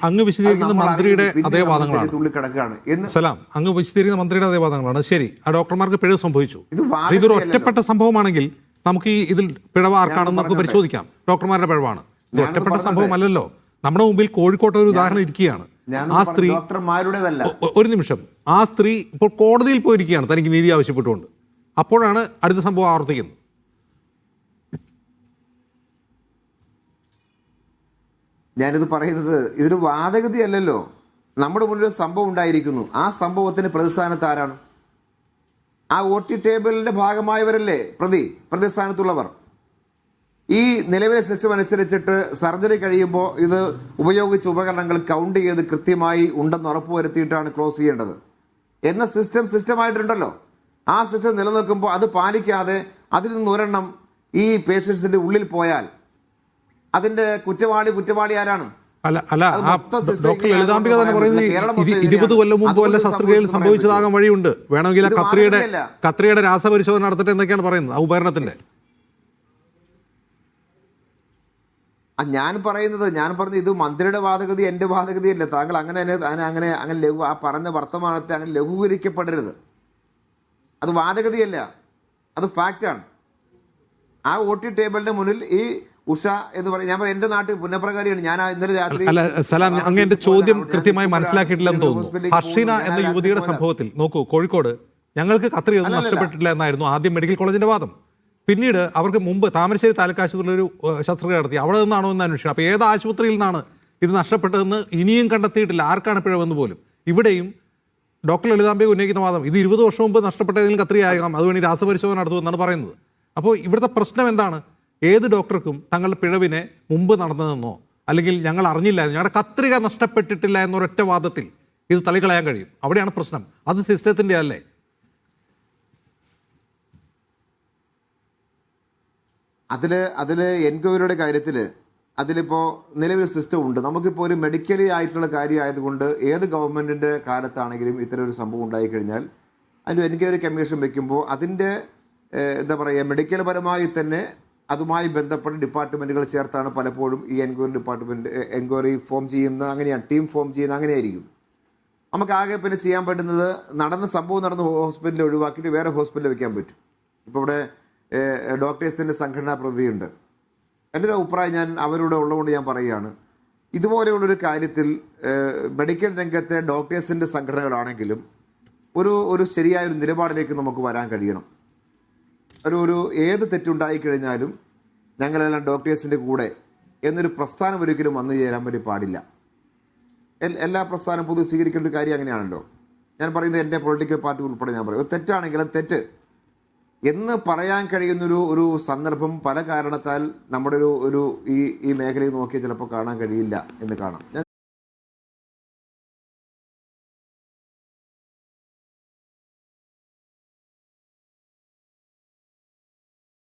അങ്ങ് വിശദീകരിക്കുന്ന മന്ത്രിയുടെ അതേ വാദങ്ങളാണ്. സലാം, അങ്ങ് വിശദീകരിക്കുന്ന മന്ത്രിയുടെ അതേ വാദങ്ങളാണ്. ശരി, ആ ഡോക്ടർമാർക്ക് പിഴവ് സംഭവിച്ചു. ഇതൊരു ഒറ്റപ്പെട്ട സംഭവമാണെങ്കിൽ നമുക്ക് ഈ ഇതിൽ പിഴവ് ആർക്കാണെന്ന് നമുക്ക് പരിശോധിക്കാം. ഡോക്ടർമാരുടെ പിഴവാണ്. ഇത് ഒറ്റപ്പെട്ട സംഭവമല്ലല്ലോ. നമ്മുടെ മുമ്പിൽ കോഴിക്കോട്ടെ ഒരു ഉദാഹരണം ഇരിക്കുകയാണ്. ആ സ്ത്രീ, ഒരു നിമിഷം, ആ സ്ത്രീ ഇപ്പോൾ കോടതിയിൽ പോയിരിക്കുകയാണ് തനിക്ക് നീതി ആവശ്യപ്പെട്ടുകൊണ്ട്. അപ്പോഴാണ് അടുത്ത സംഭവം ആവർത്തിക്കുന്നത്. ഞാനിത് പറയുന്നത് ഇതൊരു വാദഗതി അല്ലല്ലോ. നമ്മുടെ മുന്നിൽ ഒരു സംഭവം ഉണ്ടായിരിക്കുന്നു. ആ സംഭവത്തിന് പ്രതിസ്ഥാനത്ത് ആരാണ്? ആ OT ടേബിളിന്റെ ഭാഗമായവരല്ലേ പ്രതിസ്ഥാനത്തുള്ളവർ. ഈ നിലവിലെ സിസ്റ്റം അനുസരിച്ചിട്ട് സർജറി കഴിയുമ്പോൾ ഇത് ഉപയോഗിച്ച ഉപകരണങ്ങൾ കൗണ്ട് ചെയ്ത് കൃത്യമായി ഉണ്ടെന്ന് ഉറപ്പുവരുത്തിയിട്ടാണ് ക്ലോസ് ചെയ്യേണ്ടത് എന്ന സിസ്റ്റമായിട്ടുണ്ടല്ലോ. ആ സിസ്റ്റം നിലനിൽക്കുമ്പോൾ അത് പാലിക്കാതെ അതിൽ നിന്ന് ഒരെണ്ണം ഈ പേഷ്യൻസിന്റെ ഉള്ളിൽ പോയാൽ അതിന്റെ കുറ്റവാളി ആരാണ്? ഡോക്ടർ ലളിതാംബിക തന്നെ പറയുന്നത് 20 കൊല്ലം മുമ്പ് വല്ല ശസ്ത്രക്രിയയിൽ സംഭവിച്ചതാകാൻ വഴിയുണ്ട്. വേണമെങ്കിൽ കത്രിയുടെ രാസപരിശോധന നടത്തിട്ട് എന്തൊക്കെയാണ് പറയുന്നത് ആ ഉപകരണത്തിന്റെ? ഞാൻ പറഞ്ഞത് ഇത് മന്ത്രിയുടെ വാദഗതി, എന്റെ വാദഗതിയല്ല. താങ്കൾ അങ്ങനെ ലഘു ആ പറഞ്ഞ വർത്തമാനത്തെ അങ്ങനെ ലഘൂകരിക്കപ്പെടരുത്. അത് വാദഗതിയല്ല, അത് ഫാക്റ്റാണ്. ആ OT ടേബിളിന്റെ മുന്നിൽ ഈ ഉഷ എന്ന് പറയും. ഞാൻ എന്റെ നാട്ടിൽ പുന്നപ്രകാരിയാണ്. ഞാൻ ഇന്നലെ രാത്രി അങ്ങ് എന്റെ ചോദ്യം കൃത്യമായി മനസ്സിലാക്കിയിട്ടില്ലെന്ന് തോന്നുന്നു. ഹർഷിന എന്ന യുവതിയുടെ സംഭവത്തിൽ നോക്കൂ, കോഴിക്കോട് ഞങ്ങൾക്ക് കത്രി ഒന്നും നഷ്ടപ്പെട്ടിട്ടില്ല എന്നായിരുന്നു ആദ്യം മെഡിക്കൽ കോളേജിന്റെ വാദം. പിന്നീട് അവർക്ക് മുമ്പ് താമരശ്ശേരി താലൂക്ക് ആശുപത്രിയിൽ ഒരു ശസ്ത്രക്രിയ നടത്തി. അവിടെ നിന്നാണോ എന്ന് അന്വേഷിക്കണം. അപ്പോൾ ഏത് ആശുപത്രിയിൽ നിന്നാണ് ഇത് നഷ്ടപ്പെട്ടതെന്ന് ഇനിയും കണ്ടെത്തിയിട്ടില്ല. ആർക്കാണ് പിഴവെന്ന് പോലും. ഇവിടെയും ഡോക്ടർ ലളിതാംബിക ഉന്നയിക്കുന്ന വാദം ഇത് 20 വർഷം മുമ്പ് നഷ്ടപ്പെട്ടതിൽ കത്രിയാകാം, അതുവേണ്ടി രാസപരിശോധന നടത്തുമെന്നാണ് പറയുന്നത്. അപ്പോൾ ഇവിടുത്തെ പ്രശ്നം എന്താണ്? ഏത് ഡോക്ടർക്കും തങ്ങളുടെ പിഴവിനെ മുമ്പ് നടന്നതെന്നോ അല്ലെങ്കിൽ ഞങ്ങൾ അറിഞ്ഞില്ല, ഞങ്ങളുടെ കത്രിക നഷ്ടപ്പെട്ടിട്ടില്ല എന്നൊരൊറ്റ വാദത്തിൽ ഇത് തള്ളിക്കളയാൻ കഴിയും. അവിടെയാണ് പ്രശ്നം. അത് സിസ്റ്റത്തിൻ്റെ അല്ലേ? അതില് എൻക്വയറിയുടെ കാര്യത്തിൽ അതിലിപ്പോൾ നിലവിൽ സിസ്റ്റം ഉണ്ട്. നമുക്കിപ്പോൾ ഒരു മെഡിക്കലി ആയിട്ടുള്ള കാര്യമായതുകൊണ്ട് ഏത് ഗവൺമെൻറ്റിൻ്റെ കാലത്താണെങ്കിലും ഇത്തരം ഒരു സംഭവം ഉണ്ടായിക്കഴിഞ്ഞാൽ അതിൻ്റെ എൻക്വയറി കമ്മീഷൻ വയ്ക്കുമ്പോൾ അതിൻ്റെ എന്താ പറയുക, മെഡിക്കൽ പരമായി തന്നെ അതുമായി ബന്ധപ്പെട്ട ഡിപ്പാർട്ട്മെൻറ്റുകൾ ചേർത്താണ് പലപ്പോഴും ഈ എൻക്വയറി ഫോം ചെയ്യുന്ന. അങ്ങനെയാണ് ടീം ഫോം ചെയ്യുന്ന, അങ്ങനെയായിരിക്കും. നമുക്കാകെ പിന്നെ ചെയ്യാൻ പറ്റുന്നത് സംഭവം നടന്ന ഹോസ്പിറ്റലിൽ ഒഴിവാക്കിയിട്ട് വേറെ ഹോസ്പിറ്റലിൽ വെക്കാൻ പറ്റും. ഇപ്പോൾ ഇവിടെ ഡോക്ടേഴ്സിൻ്റെ സംഘടനാ പ്രതിയുണ്ട്. എൻ്റെ ഒരു അഭിപ്രായം ഞാൻ അവരുടെ ഉള്ളതുകൊണ്ട് ഞാൻ പറയുകയാണ്, ഇതുപോലെയുള്ളൊരു കാര്യത്തിൽ മെഡിക്കൽ രംഗത്തെ ഡോക്ടേഴ്സിൻ്റെ സംഘടനകളാണെങ്കിലും ഒരു ശരിയായൊരു നിലപാടിലേക്ക് നമുക്ക് വരാൻ കഴിയണം. ഒരു ഏത് തെറ്റുണ്ടായിക്കഴിഞ്ഞാലും ഞങ്ങളെല്ലാം ഡോക്ടേഴ്സിൻ്റെ കൂടെ എന്നൊരു പ്രസ്ഥാനം ഒരിക്കലും വന്നു ചേരാൻ വേണ്ടി പാടില്ല. എല്ലാ പ്രസ്ഥാനം പൊതു സ്വീകരിക്കേണ്ട ഒരു കാര്യം അങ്ങനെയാണല്ലോ. ഞാൻ പറയുന്നത് എൻ്റെ പൊളിറ്റിക്കൽ പാർട്ടി ഉൾപ്പെടെ ഞാൻ പറയും, തെറ്റാണെങ്കിൽ അത് തെറ്റ് എന്ന് പറയാൻ കഴിയുന്നൊരു സന്ദർഭം പല കാരണത്താൽ നമ്മുടെ ഈ മേഖലയിൽ നോക്കിയാൽ ചിലപ്പോൾ കാണാൻ കഴിയില്ല എന്ന് കാണാം.